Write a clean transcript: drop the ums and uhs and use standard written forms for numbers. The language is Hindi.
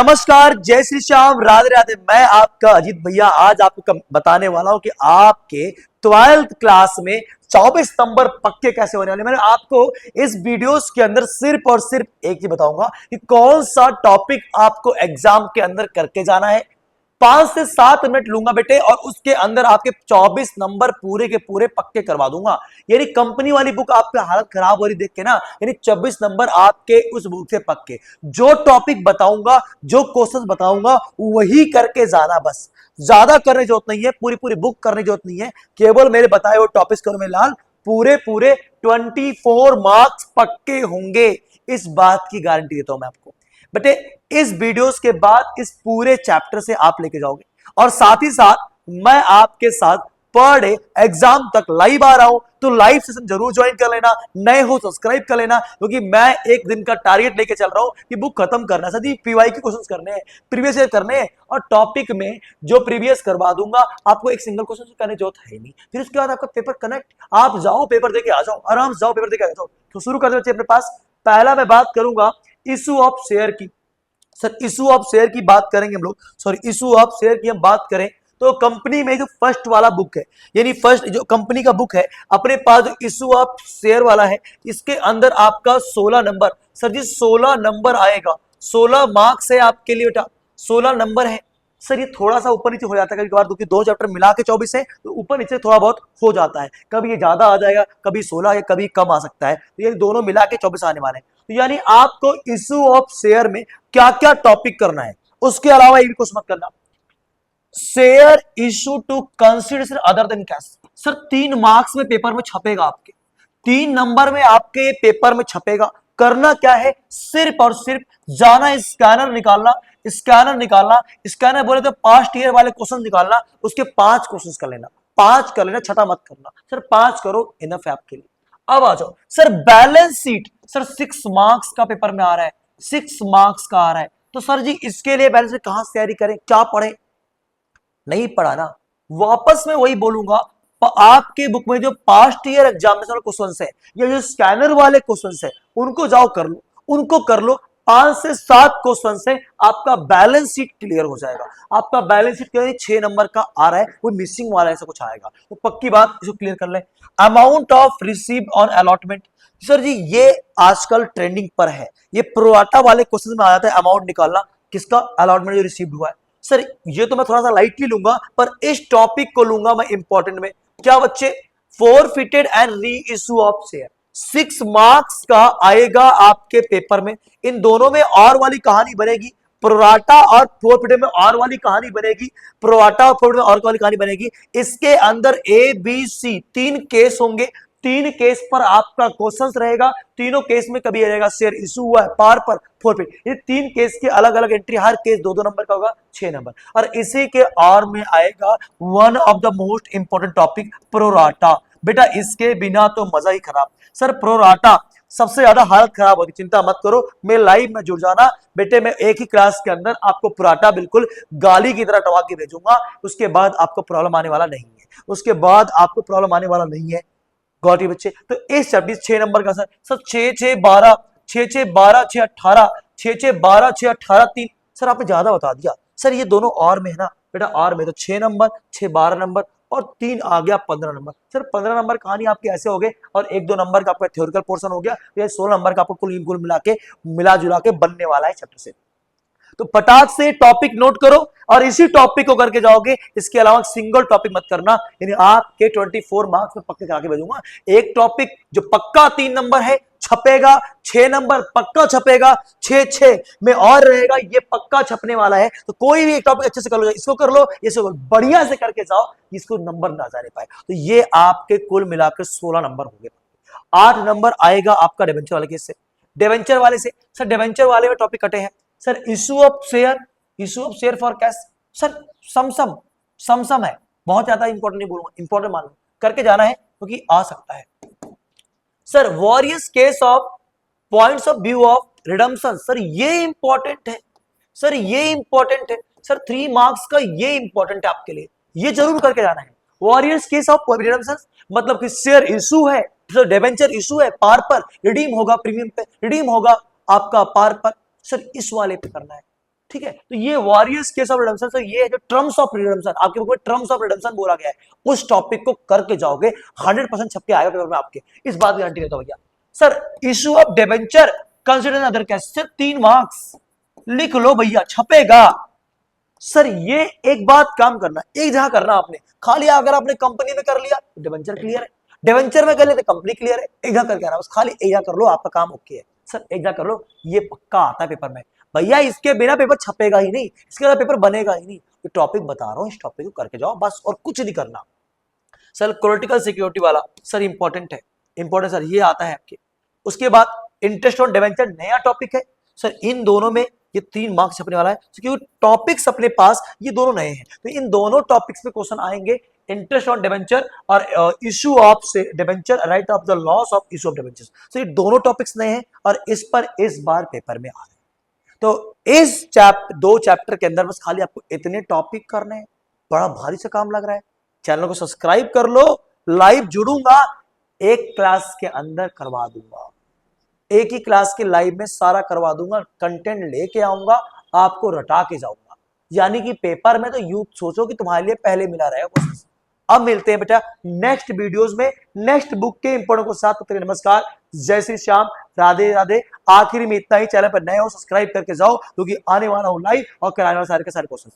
नमस्कार, जय श्री श्याम, राधे राधे। मैं आपका अजीत भैया आज आपको बताने वाला हूं कि आपके 12th क्लास में 24 नंबर पक्के कैसे होने वाले। मैंने आपको इस वीडियोस के अंदर सिर्फ और सिर्फ एक ही बताऊंगा कि कौन सा टॉपिक आपको एग्जाम के अंदर करके जाना है। 5 से 7 मिनट लूंगा बेटे और उसके अंदर आपके 24 नंबर पूरे के पूरे पक्के करवा दूंगा। यानी कंपनी वाली बुक आपकी हालत खराब हो रही देख के ना, यानी 24 नंबर आपके उस बुक से पक्के। जो टॉपिक बताऊंगा, जो क्वेश्चन बताऊंगा वही करके जाना, बस ज्यादा करने की जरूरत नहीं है, पूरी पूरी बुक करने की जरूरत नहीं है, केवल मेरे बताए हुए टॉपिक्स करो मेरे लाल। पूरे पूरे 24 मार्क्स पक्के होंगे, इस बात की गारंटी देता हूं मैं आपको बेटे। इस वीडियोस के बाद इस पूरे चैप्टर से आप लेके जाओगे और साथ ही साथ मैं आपके साथ पर डे एग्जाम तक लाइव आ रहा हूं, तो लाइव सेशन जरूर ज्वाइन कर लेना। नए हो सब्सक्राइब कर लेना, क्योंकि मैं एक दिन का टारगेट लेके चल रहा हूं कि बुक खत्म करना है। सदी पीवाई के क्वेश्चंस करने हैं, प्रीवियस ईयर करने हैं, और टॉपिक में जो प्रीवियस करवा दूंगा आपको एक सिंगल क्वेश्चन करने की जरूरत है नहीं। फिर उसके बाद आपका पेपर कनेक्ट, आप जाओ पेपर देके आ जाओ, आराम से जाओ पेपर देके आ जाओ। तो शुरू कर दो अपने पास। पहला मैं बात करूंगा इशू ऑफ शेयर की। सर इशू ऑफ शेयर की बात करेंगे हम लोग, सॉरी इशू ऑफ शेयर की हम बात करें तो कंपनी में जो फर्स्ट वाला बुक है, यानी फर्स्ट जो कंपनी का बुक है अपने पास, जो इशू ऑफ शेयर वाला है, इसके अंदर आपका 16 नंबर, सर जी 16 नंबर आएगा। 16 मार्क्स है आपके लिए बेटा, 16 नंबर है। सर ये थोड़ा सा ऊपर नीचे हो जाता है कभी कभार, क्योंकि दो चैप्टर मिला के 24 है तो ऊपर नीचे थोड़ा बहुत हो जाता है। कभी ये ज्यादा आ जाएगा, कभी 16 या कभी कम आ सकता है, तो ये दोनों मिला के 24 आने वाले हैं। तो यानी आपको इशू ऑफ शेयर में क्या क्या टॉपिक करना है, उसके अलावा ये भी कुछ मत करना। Share issue to consideration other than cash, sir 3 marks में पेपर में छपेगा, आपके 3 नंबर में आपके पेपर में छपेगा। करना क्या है, सिर्फ और सिर्फ जाना, स्कैनर निकालना, स्कैनर निकालना, स्कैनर बोले तो पास्ट ईयर वाले क्वेश्चन निकालना, उसके 5 क्वेश्चन कर लेना, 5 कर लेना, छठा मत करना। सर 5 करो, इनफ है आपके लिए। अब आ जाओ sir balance sheet, sir 6 marks का पेपर में आ रहा है, 6 मार्क्स का आ रहा है, तो सर जी इसके लिए बैलेंस शीट कहां से तैयारी करें, क्या पढ़े, नहीं पढ़ा ना, वापस में वही बोलूंगा। आपके बुक में जो पास्ट ईयर एग्जामिनेशन क्वेश्चंस है या जो स्कैनर वाले क्वेश्चंस है उनको जाओ कर लो, उनको कर लो। 5 से 7 क्वेश्चन से आपका बैलेंस शीट क्लियर हो जाएगा। आपका बैलेंस शीट क्लियर 6 नंबर का आ रहा है, वो मिसिंग वाला ऐसा कुछ आएगा, तो पक्की बात इसको क्लियर कर ले। Amount of receive on allotment, sir जी ये आजकल ट्रेंडिंग पर है, ये प्रोराटा वाले क्वेश्चन में आ जाता है अमाउंट निकालना, किसका अलॉटमेंट जो रिसीव हुआ है। सर ये तो मैं थोड़ा सा लाइटली लूंगा, पर इस टॉपिक को लूंगा मैं इंपॉर्टेंट में। क्या बच्चे, forfeited and re issue of share, 6 marks का आएगा आपके पेपर में। इन दोनों में और वाली कहानी बनेगी, प्रोराटा और फॉरफिटेड में और वाली कहानी बनेगी, प्रोराटा और फॉरफिटेड में और वाली कहानी बनेगी। इसके अंदर ए बी सी 3 केस होंगे, 3 केस पर आपका क्वेश्चंस रहेगा। तीनों केस में कभी रहेगा शेयर इशू हुआ है, पार पर, फॉरफिट, ये 3 केस की अलग अलग एंट्री, हर केस 2-2 नंबर का होगा, 6 नंबर। और इसी के और में आएगा one of the most important topic, pro rata. बेटा इसके बिना तो मजा ही खराब। सर प्रोराटा सबसे ज्यादा हालत खराब होती, चिंता मत करो, मैं लाइव में जुड़ जाना बेटे। मैं एक ही क्लास के अंदर आपको प्रोराटा बिल्कुल गाली की तरह टवा के भेजूंगा, उसके बाद आपको प्रॉब्लम आने वाला नहीं है, उसके बाद आपको प्रॉब्लम आने वाला नहीं है। गौटी बच्चे, तो इस चैप्टर 6 नंबर का सर 6-6-12, 6-6-12, 6-18, 6-6-12, 6-18, 3, सर आपने ज्यादा बता दिया। सर ये दोनों और में है ना बेटा, और में तो 6 नंबर, 6-12 नंबर और 3 आ गया 15 नंबर। सर 15 नंबर कहानी आपके ऐसे हो गए, और 1-2 नंबर का आपका थ्योरिकल पोर्शन हो गया, तो ये 16 नंबर का आपको कुल मिला जुला के बनने वाला है चैप्टर से। तो फटाक से टॉपिक नोट करो और इसी टॉपिक को करके जाओगे, इसके अलावा सिंगल टॉपिक मत करना, यानी आपके 24 मार्क्स में पक्के करा के भेजूंगा। एक टॉपिक जो पक्का 3 नंबर है छपेगा, 6 नंबर पक्का छपेगा, 6-6 में और रहेगा, ये पक्का छपने वाला है। तो कोई भी एक टॉपिक अच्छे से कर लो, इसको कर लो, इसको बढ़िया से करके जाओ, इसको नंबर ना जाने पाए। तो ये आपके कुल मिलाकर 16 नंबर होंगे। 8 नंबर आएगा आपका डिबेंचर वाले केस से, डिबेंचर वाले से। सर डिबेंचर वाले में टॉपिक कटे हैं, sir issue of share, issue of share for cash, sir समसम है, बहुत ज्यादा इंपॉर्टेंट नहीं बोलूंगा, इंपॉर्टेंट मान लो, करके जाना है क्योंकि आ सकता है। Sir various case of points of view of redemption, sir ये इंपॉर्टेंट है, सर ये इंपॉर्टेंट है, सर 3 मार्क्स का ये इंपॉर्टेंट है आपके लिए, ये जरूर करके जाना है। वॉरियस केस ऑफ रिडम्पशन मतलब कि शेयर इशू है, सर डिबेंचर इशू है, पार पर रिडीम होगा, प्रीमियम पे रिडीम होगा आपका पार पर, सर इस वाले पे करना है। ठीक है, तो ये वॉरियर्स केस ऑफ रिडेम्पशन, तो ये है जो टर्म्स ऑफ रिडेम्पशन, आपके बुक में टर्म्स ऑफ रिडेम्पशन बोला गया है, उस टॉपिक को करके जाओगे 100% छप के आएगा पेपर में आपके, इस बात की गारंटी देता हूं भैया। Sir issue of debenture consider other case, 3 marks लिख लो भैया, छपेगा। सर ये एक बात काम करना, एक जगह करना आपने, खाली अगर आपने कंपनी में कर लिया तो डिबेंचर क्लियर है, डिबेंचर में कर लिया तो कंपनी क्लियर है, एक जगह करके आना, बस खाली एक जगह कर लो, आपका काम ओके है। सर एक जगह कर लो, ये पक्का आता है पेपर में भैया, इसके बिना पेपर छपेगा ही नहीं, इसके बिना पेपर बनेगा ही नहीं। ये टॉपिक बता रहा हूं, इस टॉपिक को करके जाओ बस, और कुछ नहीं करना। सर पॉलिटिकल सिक्योरिटी वाला सर इंपॉर्टेंट है, इंपॉर्टेंट सर ये आता है आपके। उसके बाद इंटरेस्ट ऑन डिबेंचर नया टॉपिक है सर, इन दोनों में ये 3 मार्क्स छपने वाला है, क्योंकि टॉपिक्स अपने पास ये दोनों नए हैं, तो इन दोनों टॉपिक्स में क्वेश्चन आएंगे, इंटरेस्ट ऑन डिबेंचर और इशू ऑफ से debenture, right of the loss of issue of debenture. तो ये दोनों टॉपिक्स नए हैं और इस पर इस बार पेपर में आ रहे हैं। तो इस दो चैप्टर के अंदर बस खाली आपको इतने टॉपिक करने हैं, बड़ा भारी से काम लग रहा है। चैनल को सब्सक्राइब कर लो, लाइव जुड़ूंगा, एक क्लास के अंदर करवा दूंगा, एक ही क्लास के लाइव में सारा करवा दूंगा, कंटेंट लेके आऊंगा, आपको रटा के जाऊंगा, यानी कि पेपर में तो यूं सोचो कि तुम्हारे लिए पहले मिला रहेगा क्वेश्चन। अब मिलते हैं बेटा नेक्स्ट वीडियोस में, नेक्स्ट बुक के इंपोर्टेंट को साथ। नमस्कार, जय श्री श्याम, राधे राधे। आखिर में इतना ही, चैनल पर नए हो सब्सक्राइब करके जाओ, क्योंकि आने वाला हूं लाइव और कराने वाला सारे के सारे क्वेश्चन।